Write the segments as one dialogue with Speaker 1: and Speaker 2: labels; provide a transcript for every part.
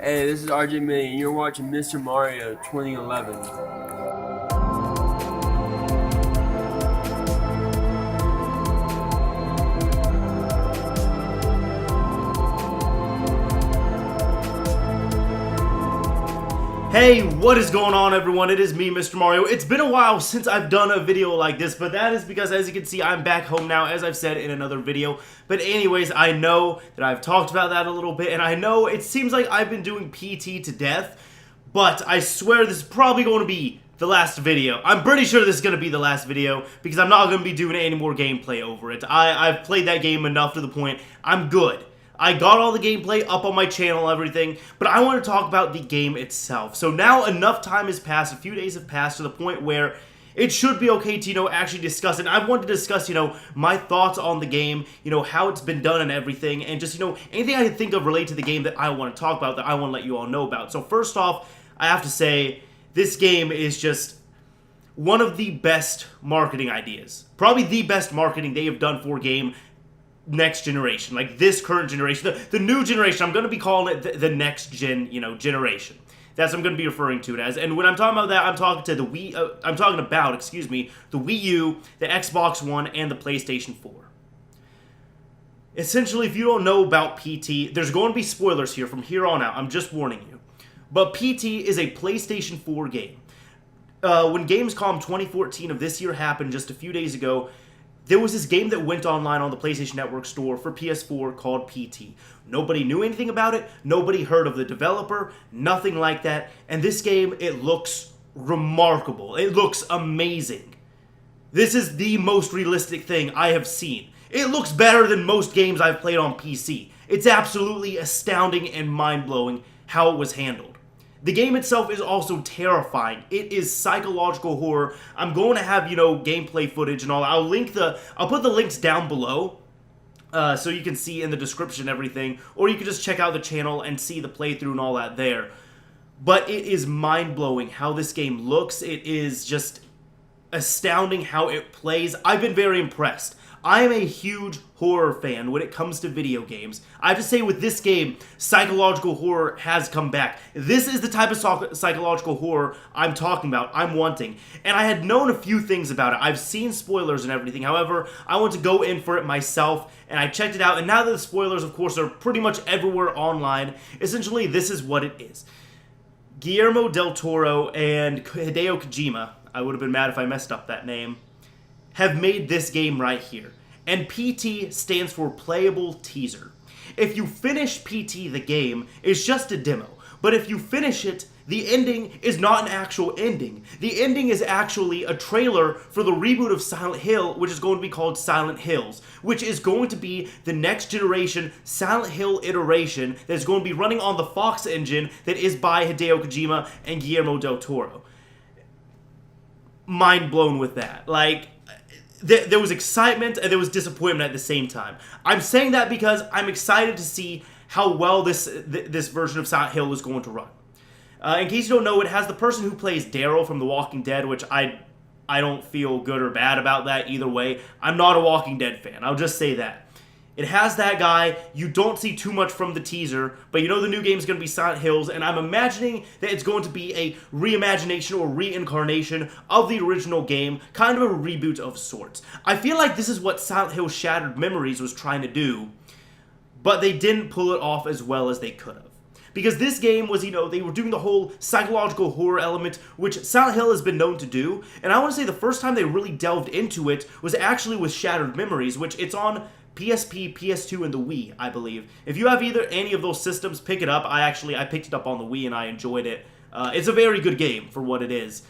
Speaker 1: Hey, this is RJ May, and you're watching Mr. Mario 2011.
Speaker 2: Hey, what is going on, everyone? It is me, Mr. Mario. It's been a while since I've done a video like this, but that is because, as you can see, I'm back home now, as I've said in another video. But anyways, I know that I've talked about that a little bit, and I know it seems like I've been doing PT to death, but I swear this is probably going to be the last video. I'm pretty sure this is going to be the last video, because I'm not going to be doing any more gameplay over it. I've played that game enough to the point I'm good. I got all the gameplay up on my channel, everything, but I want to talk about the game itself. So now enough time has passed, a few days have passed to the point where it should be okay to, actually discuss it. And I want to discuss, my thoughts on the game, how it's been done and everything, and just, anything I can think of related to the game that I want to talk about, that I want to let you all know about. So first off, I have to say, this game is just one of the best marketing ideas. Probably the best marketing they have done for a game next generation, like this current generation, the new generation. I'm going to be calling it the next gen, generation. That's what I'm going to be referring to it as. And when I'm talking about that, I'm talking to the Wii. I'm talking about, the Wii U, the Xbox One, and the PlayStation 4. Essentially, if you don't know about PT, there's going to be spoilers here from here on out. I'm just warning you. But PT is a PlayStation 4 game. When Gamescom 2014 of this year happened just a few days ago, there was this game that went online on the PlayStation Network store for PS4 called PT. Nobody knew anything about it. Nobody heard of the developer. Nothing like that. And this game, it looks remarkable. It looks amazing. This is the most realistic thing I have seen. It looks better than most games I've played on PC. It's absolutely astounding and mind-blowing how it was handled. The game itself is also terrifying. It is psychological horror. I'm going to have, gameplay footage and all. I'll put the links down below, so you can see in the description everything, or you can just check out the channel and see the playthrough and all that there. But it is mind-blowing how this game looks. It is just astounding how it plays. I've been very impressed. I am a huge horror fan when it comes to video games. I have to say, with this game, psychological horror has come back. This is the type of psychological horror I'm talking about, I'm wanting. And I had known a few things about it. I've seen spoilers and everything. However, I want to go in for it myself, and I checked it out. And now that the spoilers, of course, are pretty much everywhere online, essentially, this is what it is. Guillermo del Toro and Hideo Kojima, I would have been mad if I messed up that name, have made this game right here. And PT stands for Playable Teaser. If you finish PT, the game, it's just a demo. But if you finish it, the ending is not an actual ending. The ending is actually a trailer for the reboot of Silent Hill, which is going to be called Silent Hills, which is going to be the next generation Silent Hill iteration that is going to be running on the Fox engine that is by Hideo Kojima and Guillermo del Toro. Mind blown with that. There was excitement and there was disappointment at the same time. I'm saying that because I'm excited to see how well this version of Silent Hill is going to run. In case you don't know, it has the person who plays Daryl from The Walking Dead, which I don't feel good or bad about that either way. I'm not a Walking Dead fan. I'll just say that. It has that guy. You don't see too much from the teaser, but the new game is going to be Silent Hills, and I'm imagining that it's going to be a reimagination or reincarnation of the original game, kind of a reboot of sorts. I feel like this is what Silent Hill Shattered Memories was trying to do, but they didn't pull it off as well as they could have. Because this game was, they were doing the whole psychological horror element, which Silent Hill has been known to do, and I want to say the first time they really delved into it was actually with Shattered Memories, which it's on PSP, PS2, and the Wii, I believe. If you have any of those systems, pick it up. I picked it up on the Wii and I enjoyed it. It's a very good game for what it is.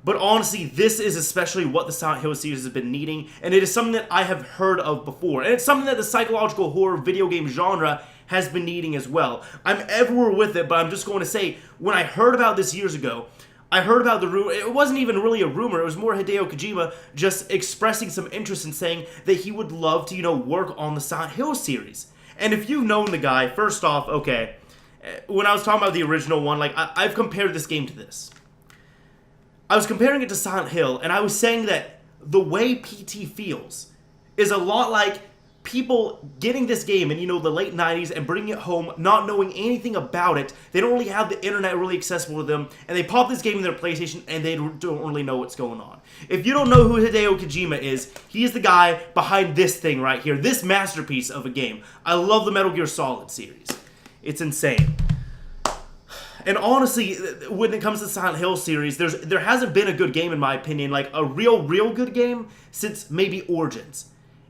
Speaker 2: But honestly, this is especially what the Silent Hill series has been needing, and it is something that I have heard of before. And it's something that the psychological horror video game genre has been needing as well. I'm everywhere with it, but I'm just going to say, when I heard about this years ago, I heard about the rumor. It wasn't even really a rumor. It was more Hideo Kojima just expressing some interest in saying that he would love to, work on the Silent Hill series. And if you've known the guy, first off, okay, when I was talking about the original one, I've compared this game to this. I was comparing it to Silent Hill, and I was saying that the way PT feels is a lot like people getting this game in, the late 90s and bringing it home, not knowing anything about it. They don't really have the internet really accessible to them, and they pop this game in their PlayStation and they don't really know what's going on. If you don't know who Hideo Kojima is, he is the guy behind this thing right here, this masterpiece of a game. I love the Metal Gear Solid series. It's insane. And honestly, when it comes to the Silent Hill series, there hasn't been a good game, in my opinion, like a real good game, since maybe Origins.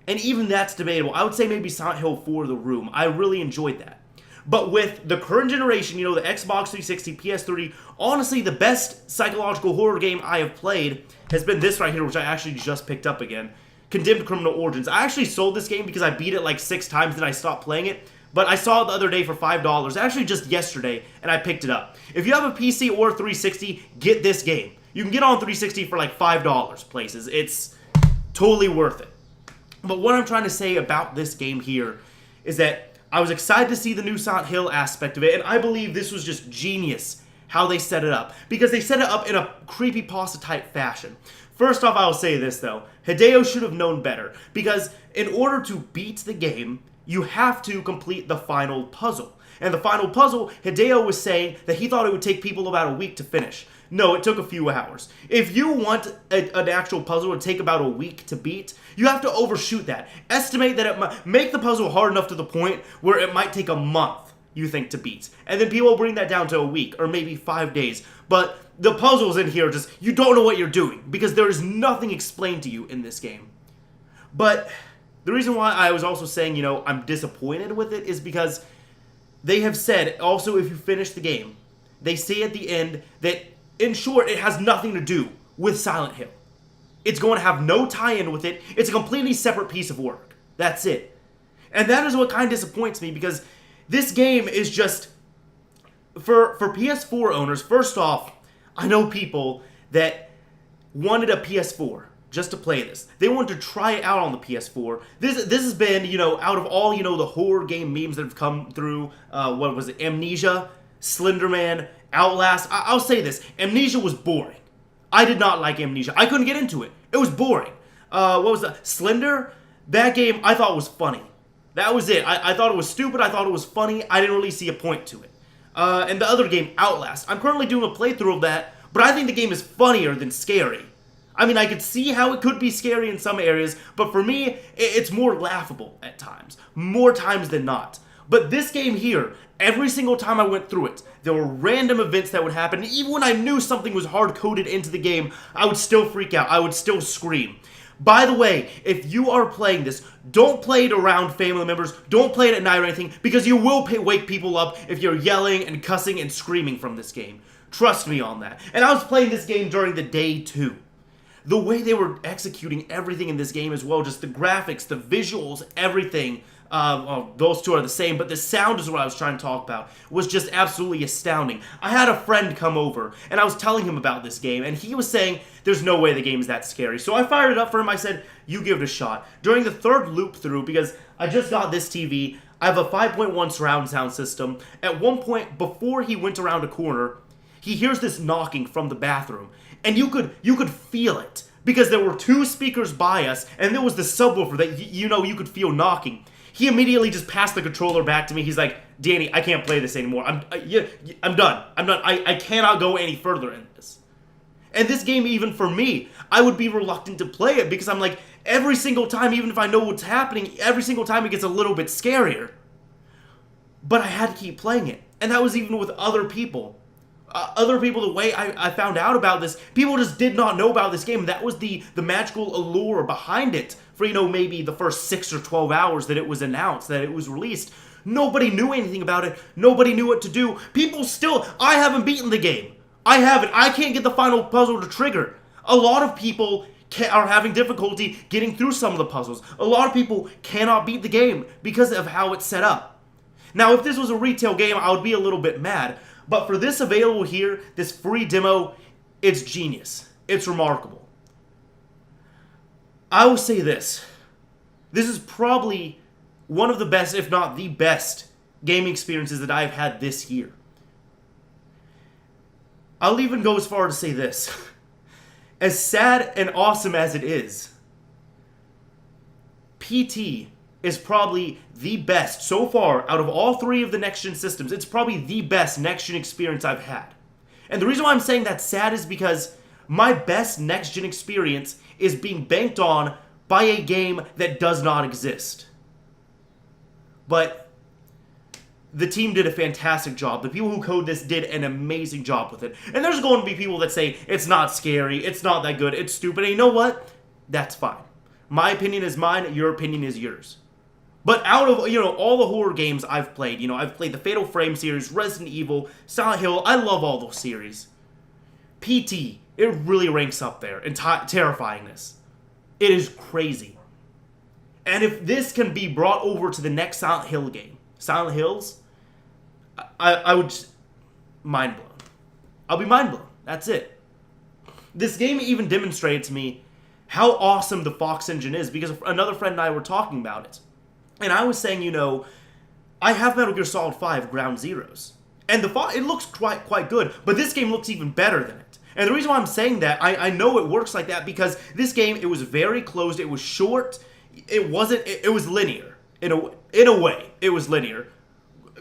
Speaker 2: And even that's debatable. I would say maybe Silent Hill 4 The Room. I really enjoyed that. But with the current generation, the Xbox 360, PS3, honestly, the best psychological horror game I have played has been this right here, which I actually just picked up again. Condemned Criminal Origins. I actually sold this game because I beat it like 6 times and I stopped playing it. But I saw it the other day for $5, actually just yesterday, and I picked it up. If you have a PC or 360, get this game. You can get on 360 for like $5 places. It's totally worth it. But what I'm trying to say about this game here is that I was excited to see the new Silent Hill aspect of it, and I believe this was just genius how they set it up. Because they set it up in a creepypasta type fashion. First off, I'll say this though. Hideo should have known better. Because in order to beat the game, you have to complete the final puzzle. And the final puzzle, Hideo was saying that he thought it would take people about a week to finish. No, it took a few hours. If you want an actual puzzle to take about a week to beat, you have to overshoot that. Estimate that it might make the puzzle hard enough to the point where it might take a month, you think, to beat. And then people bring that down to a week or maybe 5 days. But the puzzles in here just, you don't know what you're doing because there is nothing explained to you in this game. But the reason why I was also saying, I'm disappointed with it is because they have said, also, if you finish the game, they say at the end that, in short, it has nothing to do with Silent Hill. It's going to have no tie-in with it. It's a completely separate piece of work. That's it. And that is what kind of disappoints me, because this game is just, for PS4 owners, first off, I know people that wanted a PS4 just to play this. They wanted to try it out on the PS4. This has been, out of all, the horror game memes that have come through, what was it, Amnesia, Slenderman, Outlast. I'll say this, Amnesia was boring. I did not like Amnesia. I couldn't get into it. It was boring. What was that? Slender? That game I thought was funny. That was it. I thought it was stupid. I thought it was funny. I didn't really see a point to it. And the other game, Outlast. I'm currently doing a playthrough of that, but I think the game is funnier than scary. I mean, I could see how it could be scary in some areas, but for me, it's more laughable at times. More times than not. But this game here, every single time I went through it, there were random events that would happen. Even when I knew something was hard-coded into the game, I would still freak out. I would still scream. By the way, if you are playing this, don't play it around family members. Don't play it at night or anything, because you will wake people up if you're yelling and cussing and screaming from this game. Trust me on that. And I was playing this game during the day, too. The way they were executing everything in this game as well, just the graphics, the visuals, everything, well, those two are the same, but the sound is what I was trying to talk about, was just absolutely astounding. I had a friend come over, and I was telling him about this game, and he was saying, there's no way the game is that scary. So I fired it up for him. I said, you give it a shot. During the third loop through, because I just got this TV, I have a 5.1 surround sound system. At one point, before he went around a corner, he hears this knocking from the bathroom. And you could feel it, because there were 2 speakers by us, and there was the subwoofer that you could feel knocking. He immediately just passed the controller back to me. He's like, Danny, I can't play this anymore. I'm done. I'm done. I cannot go any further in this. And this game, even for me, I would be reluctant to play it, because I'm like, every single time, even if I know what's happening, every single time it gets a little bit scarier. But I had to keep playing it. And that was even with other people. The way I found out about this, people just did not know about this game. That was the magical allure behind it for, maybe the first 6 or 12 hours that it was announced, that it was released. Nobody knew anything about it. Nobody knew what to do. People still, I haven't beaten the game. I haven't. I can't get the final puzzle to trigger. A lot of people are having difficulty getting through some of the puzzles. A lot of people cannot beat the game because of how it's set up. Now, if this was a retail game, I would be a little bit mad. But for this available here, this free demo, it's genius. It's remarkable. I will say this. This is probably one of the best, if not the best, gaming experiences that I've had this year. I'll even go as far to say this. As sad and awesome as it is, PT is probably the best so far out of all three of the next-gen systems. It's probably the best next-gen experience I've had. And the reason why I'm saying that's sad is because my best next-gen experience is being banked on by a game that does not exist. But the team did a fantastic job. The people who code this did an amazing job with it. And there's going to be people that say, it's not scary, it's not that good, it's stupid. And you know what? That's fine. My opinion is mine, your opinion is yours. But out of, all the horror games I've played, I've played the Fatal Frame series, Resident Evil, Silent Hill, I love all those series. PT, it really ranks up there in terrifyingness. It is crazy. And if this can be brought over to the next Silent Hill game, Silent Hills, I would just, mind blown. I'll be mind blown. That's it. This game even demonstrated to me how awesome the Fox engine is, because another friend and I were talking about it. And I was saying, I have Metal Gear Solid 5 Ground Zeroes. And it looks quite good, but this game looks even better than it. And the reason why I'm saying that, I know it works like that because this game, it was very closed, it was short, it was linear. In a way, it was linear.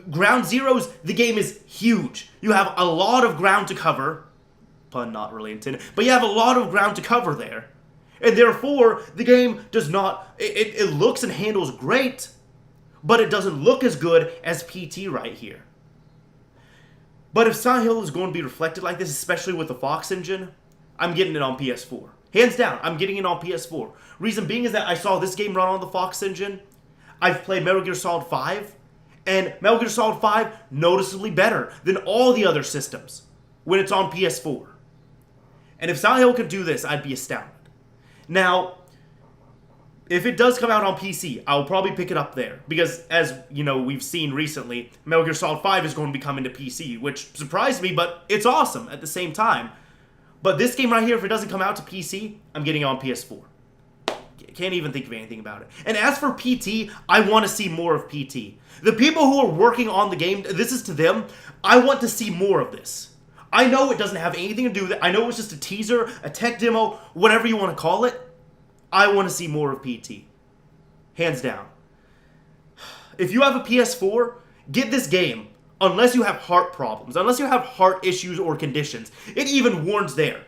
Speaker 2: Ground Zeroes, the game is huge. You have a lot of ground to cover. Pun not really intended. But you have a lot of ground to cover there. And therefore, the game does not... It looks and handles great, but it doesn't look as good as PT right here. But if Silent Hill is going to be reflected like this, especially with the Fox engine, I'm getting it on PS4. Hands down, I'm getting it on PS4. Reason being is that I saw this game run on the Fox engine. I've played Metal Gear Solid 5, and Metal Gear Solid 5 noticeably better than all the other systems when it's on PS4. And if Silent Hill could do this, I'd be astounded. Now, if it does come out on PC, I'll probably pick it up there. Because, as we've seen recently, Metal Gear Solid 5 is going to be coming to PC, which surprised me, but it's awesome at the same time. But this game right here, if it doesn't come out to PC, I'm getting it on PS4. Can't even think of anything about it. And as for PT, I want to see more of PT. The people who are working on the game, this is to them, I want to see more of this. I know it doesn't have anything to do with it. I know it was just a teaser, a tech demo, whatever you want to call it. I want to see more of PT. Hands down. If you have a PS4, get this game. Unless you have heart problems. Unless you have heart issues or conditions. It even warns there.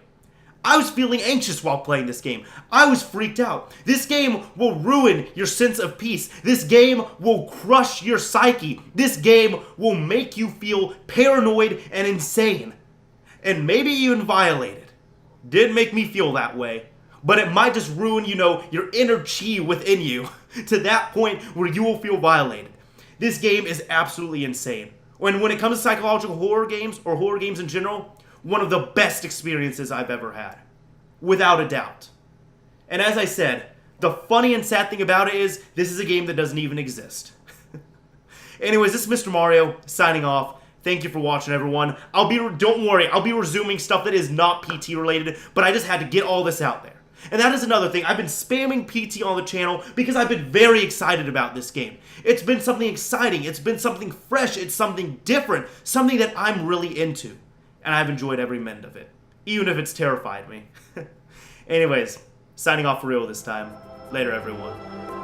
Speaker 2: I was feeling anxious while playing this game. I was freaked out. This game will ruin your sense of peace. This game will crush your psyche. This game will make you feel paranoid and insane. And maybe even violated. Did make me feel that way. But it might just ruin, your inner chi within you to that point where you will feel violated. This game is absolutely insane. When it comes to psychological horror games, or horror games in general, one of the best experiences I've ever had. Without a doubt. And as I said, the funny and sad thing about it is, this is a game that doesn't even exist. Anyways, this is Mr. Mario, signing off. Thank you for watching, everyone. Don't worry, I'll be resuming stuff that is not PT related, but I just had to get all this out there. And that is another thing. I've been spamming PT on the channel because I've been very excited about this game. It's been something exciting. It's been something fresh. It's something different. Something that I'm really into. And I've enjoyed every minute of it. Even if it's terrified me. Anyways, signing off for real this time. Later, everyone.